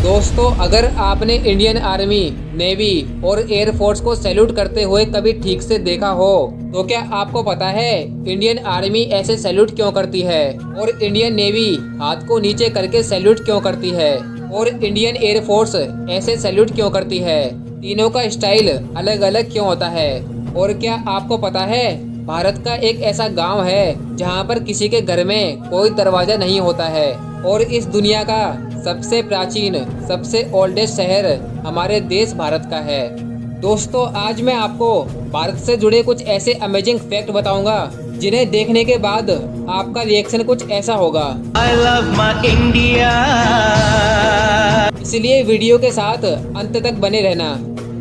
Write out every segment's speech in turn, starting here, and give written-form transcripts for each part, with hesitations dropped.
दोस्तों, अगर आपने इंडियन आर्मी, नेवी और एयरफोर्स को सैल्यूट करते हुए कभी ठीक से देखा हो तो क्या आपको पता है इंडियन आर्मी ऐसे सैल्यूट क्यों करती है और इंडियन नेवी हाथ को नीचे करके सैल्यूट क्यों करती है और इंडियन एयरफोर्स ऐसे सैल्यूट क्यों करती है। तीनों का स्टाइल अलग अलग क्यों होता है। और क्या आपको पता है भारत का एक ऐसा गांव है जहां पर किसी के घर में कोई दरवाजा नहीं होता है और इस दुनिया का सबसे प्राचीन, सबसे ओल्डेस्ट शहर हमारे देश भारत का है। दोस्तों, आज मैं आपको भारत से जुड़े कुछ ऐसे अमेजिंग फैक्ट बताऊंगा जिन्हें देखने के बाद आपका रिएक्शन कुछ ऐसा होगा। I love my India। इसलिए वीडियो के साथ अंत तक बने रहना।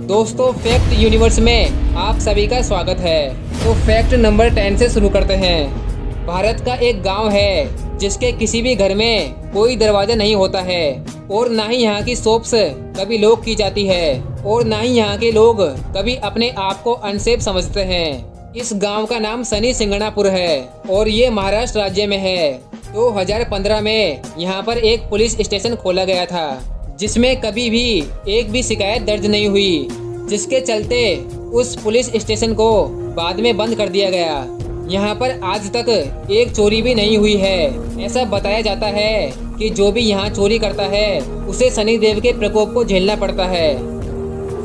दोस्तों, फैक्ट यूनिवर्स में आप सभी का स्वागत है। तो फैक्ट नंबर 10 से शुरू करते हैं। भारत का एक गांव है जिसके किसी भी घर में कोई दरवाजा नहीं होता है और ना ही यहाँ की शॉप्स कभी लॉक की जाती है और ना ही यहाँ के लोग कभी अपने आप को अनसेफ समझते हैं। इस गांव का नाम शनि सिंगणापुर है और ये महाराष्ट्र राज्य में है। 2015 में यहाँ पर एक पुलिस स्टेशन खोला गया था जिसमें कभी भी एक भी शिकायत दर्ज नहीं हुई, जिसके चलते उस पुलिस स्टेशन को बाद में बंद कर दिया गया। यहाँ पर आज तक एक चोरी भी नहीं हुई है। ऐसा बताया जाता है कि जो भी यहाँ चोरी करता है उसे शनि देव के प्रकोप को झेलना पड़ता है।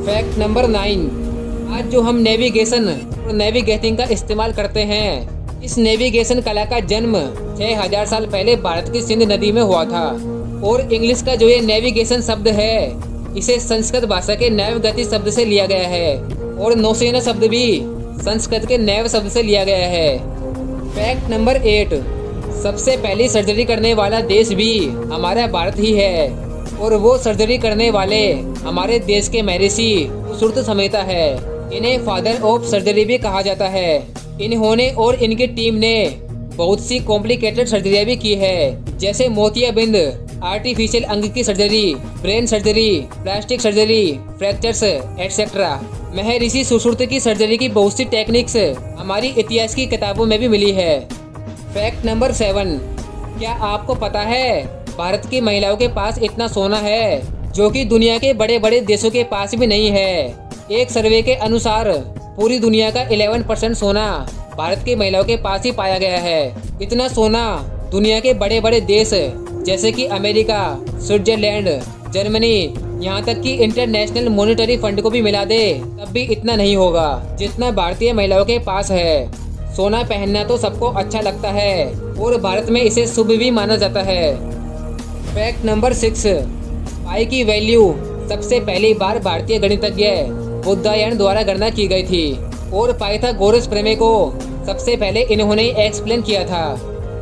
Fact number 9। आज जो हम नेविगेशन और नेविगेटिंग का इस्तेमाल करते हैं, इस नेविगेशन कला का जन्म 6000 साल पहले भारत की सिंध नदी में हुआ था। और इंग्लिश का जो ये नेविगेशन शब्द है, इसे संस्कृत भाषा के नैवगति शब्द से लिया गया है और नौसेना शब्द भी संस्कृत के नैव शब्द से लिया गया है। Fact number 8। सबसे पहली सर्जरी करने वाला देश भी हमारा भारत ही है और वो सर्जरी करने वाले हमारे देश के महर्षि सुश्रुत समेता है। इन्हें फादर ऑफ सर्जरी भी कहा जाता है। इन्होंने और इनकी टीम ने बहुत सी कॉम्प्लिकेटेड सर्जरियाँ भी की है, जैसे मोतियाबिंद, आर्टिफिशियल अंग की surgery, brain surgery, plastic surgery, fractures etcetera. महर्षि सुश्रुत की सर्जरी की बहुत सी टेक्निक्स हमारी इतिहास की किताबों में भी मिली है। Fact number 7। क्या आपको पता है भारत की महिलाओं के पास इतना सोना है जो कि दुनिया के बड़े बड़े देशों के पास भी नहीं है। एक सर्वे के अनुसार पूरी दुनिया का 11% सोना भारत की महिलाओं के पास ही पाया गया है। इतना सोना दुनिया के बड़े बड़े देश जैसे कि अमेरिका, स्विट्जरलैंड, जर्मनी, यहाँ तक कि इंटरनेशनल मॉनेटरी फंड को भी मिला दे तब भी इतना नहीं होगा जितना भारतीय महिलाओं के पास है। सोना पहनना तो सबको अच्छा लगता है और भारत में इसे शुभ भी माना जाता है। Fact number 6। पाई की वैल्यू सबसे पहली बार भारतीय गणितज्ञ बुद्धायन द्वारा गणना की गई थी और पाइथागोरस प्रमेय को सबसे पहले इन्होंने एक्सप्लेन किया था।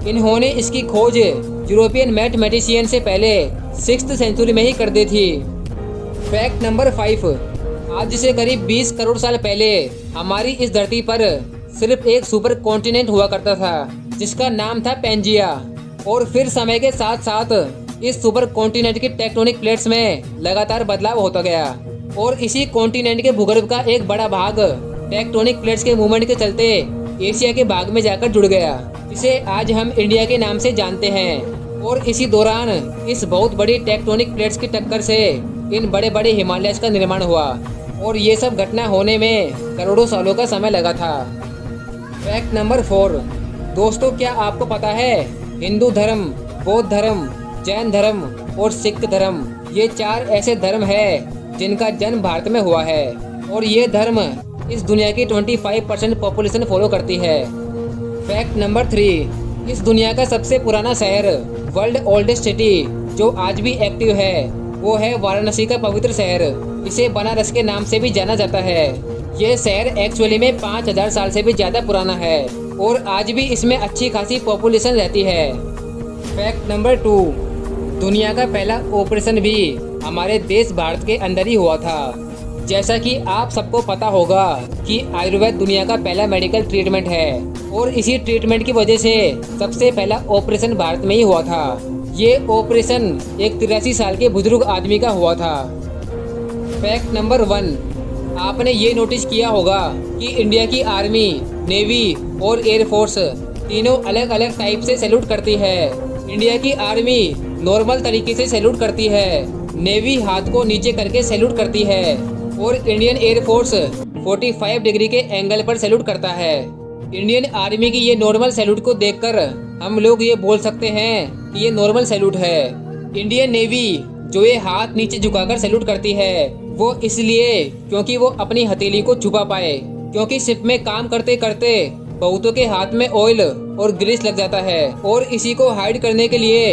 इन्होंने इसकी खोज यूरोपियन मैथमेटिशियन से पहले 6th सेंचुरी में ही कर दी थी। Fact number 5। आज से करीब 20 करोड़ साल पहले हमारी इस धरती पर सिर्फ एक सुपर कॉन्टिनेंट हुआ करता था जिसका नाम था पेंजिया। और फिर समय के साथ साथ इस सुपर कॉन्टिनेंट की टेक्टोनिक प्लेट्स में लगातार बदलाव होता गया और इसी कॉन्टिनेंट के भूगर्भ का एक बड़ा भाग टेक्टोनिक प्लेट्स के मूवमेंट के चलते एशिया के भाग में जाकर जुड़ गया, जिसे आज हम इंडिया के नाम से जानते हैं। और इसी दौरान इस बहुत बड़ी टेक्टोनिक प्लेट्स की टक्कर से इन बड़े बड़े हिमालयस का निर्माण हुआ और ये सब घटना होने में करोड़ों सालों का समय लगा था। Fact number 4। दोस्तों, क्या आपको पता है हिंदू धर्म, बौद्ध धर्म, जैन धर्म और सिख धर्म, ये 4 ऐसे धर्म है जिनका जन्म भारत में हुआ है और ये धर्म इस दुनिया की 25% पॉपुलेशन फॉलो करती है। Fact number 3। इस दुनिया का सबसे पुराना शहर, वर्ल्ड ओल्डेस्ट सिटी जो आज भी एक्टिव है, वो है वाराणसी का पवित्र शहर। इसे बनारस के नाम से भी जाना जाता है। ये शहर एक्चुअली में 5000 साल से भी ज़्यादा पुराना है और आज भी इसमें अच्छी खासी पॉपुलेशन रहती है। Fact number 2। दुनिया का पहला ऑपरेशन भी हमारे देश भारत के अंदर ही हुआ था। जैसा कि आप सबको पता होगा कि आयुर्वेद दुनिया का पहला मेडिकल ट्रीटमेंट है और इसी ट्रीटमेंट की वजह से सबसे पहला ऑपरेशन भारत में ही हुआ था। ये ऑपरेशन एक 83 साल के बुजुर्ग आदमी का हुआ था। Fact number 1। आपने ये नोटिस किया होगा कि इंडिया की आर्मी, नेवी और एयरफोर्स तीनों अलग अलग टाइप से सैल्यूट करती है। इंडिया की आर्मी नॉर्मल तरीके से सैल्यूट करती है, नेवी हाथ को नीचे करके सैल्यूट करती है और इंडियन एयरफोर्स 45 डिग्री के एंगल पर सैल्यूट करता है। इंडियन आर्मी की ये नॉर्मल सैल्यूट को देखकर हम लोग ये बोल सकते हैं कि ये नॉर्मल सैल्यूट है। इंडियन नेवी जो ये हाथ नीचे झुकाकर सैल्यूट करती है वो इसलिए क्योंकि वो अपनी हथेली को छुपा पाए, क्योंकि शिप में काम करते करते बहुतों के हाथ में ऑयल और ग्रीस लग जाता है और इसी को हाइड करने के लिए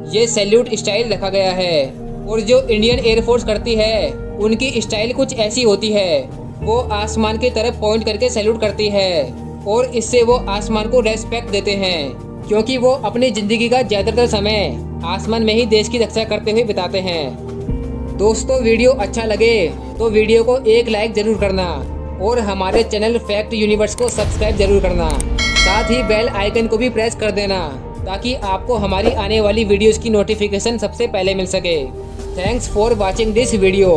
ये सैल्यूट स्टाइल रखा गया है। और जो इंडियन एयरफोर्स करती है उनकी स्टाइल कुछ ऐसी होती है, वो आसमान की तरफ पॉइंट करके सैल्यूट करती है और इससे वो आसमान को रेस्पेक्ट देते हैं, क्योंकि वो अपनी जिंदगी का ज्यादातर समय आसमान में ही देश की रक्षा करते हुए बिताते हैं। दोस्तों वीडियो अच्छा लगे तो वीडियो को एक लाइक जरूर करना और हमारे चैनल फैक्ट यूनिवर्स को सब्सक्राइब जरूर करना। साथ ही बेल आइकन को भी प्रेस कर देना ताकि आपको हमारी आने वाली वीडियोस की नोटिफिकेशन सबसे पहले मिल सके। Thanks for watching this video.